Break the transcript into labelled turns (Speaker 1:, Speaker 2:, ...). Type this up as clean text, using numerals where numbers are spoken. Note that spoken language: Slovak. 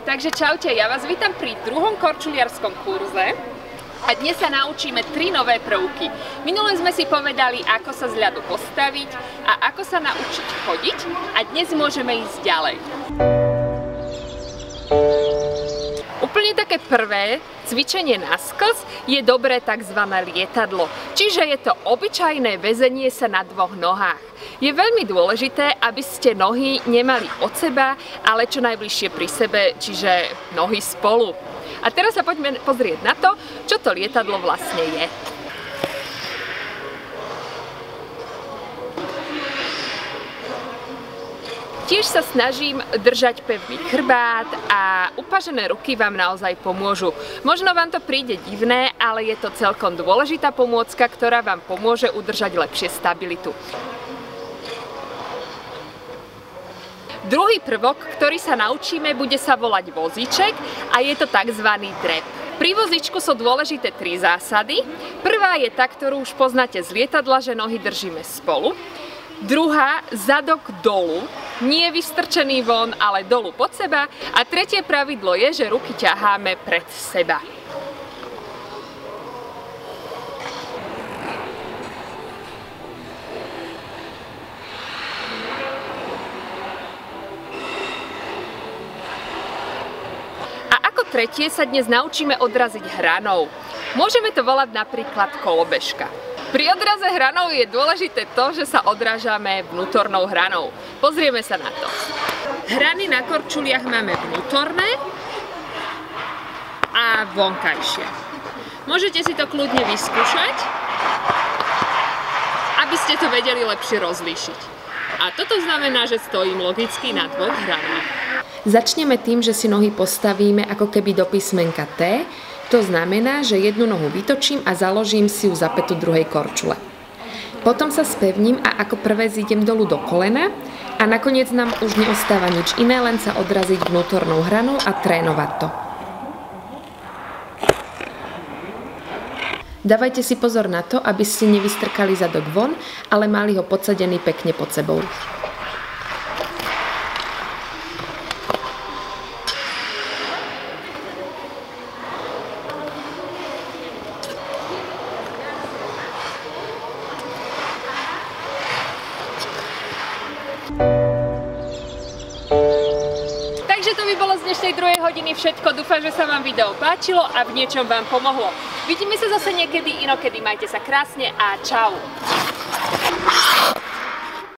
Speaker 1: Takže čaute, ja vás vítam pri druhom korčuliarskom kurze a dnes sa naučíme 3 nové prvky. Minule sme si povedali, ako sa z ľadu postaviť a ako sa naučiť chodiť a dnes môžeme ísť ďalej. Úplne také prvé cvičenie na sklz je dobré tzv. Lietadlo, čiže je to obyčajné väzenie sa na dvoch nohách. Je veľmi dôležité, aby ste nohy nemali od seba, ale čo najbližšie pri sebe, čiže nohy spolu. A teraz sa poďme pozrieť na to, čo to lietadlo vlastne je. Tiež sa snažím držať pevný chrbát a upažené ruky vám naozaj pomôžu. Možno vám to príde divné, ale je to celkom dôležitá pomôcka, ktorá vám pomôže udržať lepšie stabilitu. Druhý prvok, ktorý sa naučíme, bude sa volať vozíček a je to tzv. Drep. Pri vozíčku sú dôležité 3 zásady. Prvá je tá, ktorú už poznáte z lietadla, že nohy držíme spolu. Druhá, zadok dolu, nie vystrčený von, ale dolu pod seba. A tretie pravidlo je, že ruky ťaháme pred seba. A ako tretie sa dnes naučíme odraziť hranou. Môžeme to volať napríklad kolobežka. Pri odraze hranou je dôležité to, že sa odrážame vnútornou hranou. Pozrieme sa na to. Hrany na korčuliach máme vnútorné a vonkajšie. Môžete si to kľudne vyskúšať, aby ste to vedeli lepšie rozlíšiť. A toto znamená, že stojím logicky na dvoch hranách.
Speaker 2: Začneme tým, že si nohy postavíme ako keby do písmenka T. To znamená, že jednu nohu vytočím a založím si ju za pätu druhej korčule. Potom sa spevním a ako prvé zídem dolu do kolena a nakoniec nám už neostáva nič iné, len sa odraziť vnútornou hranou a trénovať to. Dávajte si pozor na to, aby ste nevystrkali zadok von, ale mali ho podsadený pekne pod sebou.
Speaker 1: Takže to by bolo z dnešnej druhej hodiny všetko. Dúfam, že sa vám video páčilo a v niečom vám pomohlo. Vidíme sa zase niekedy inokedy. Majte sa krásne a čau.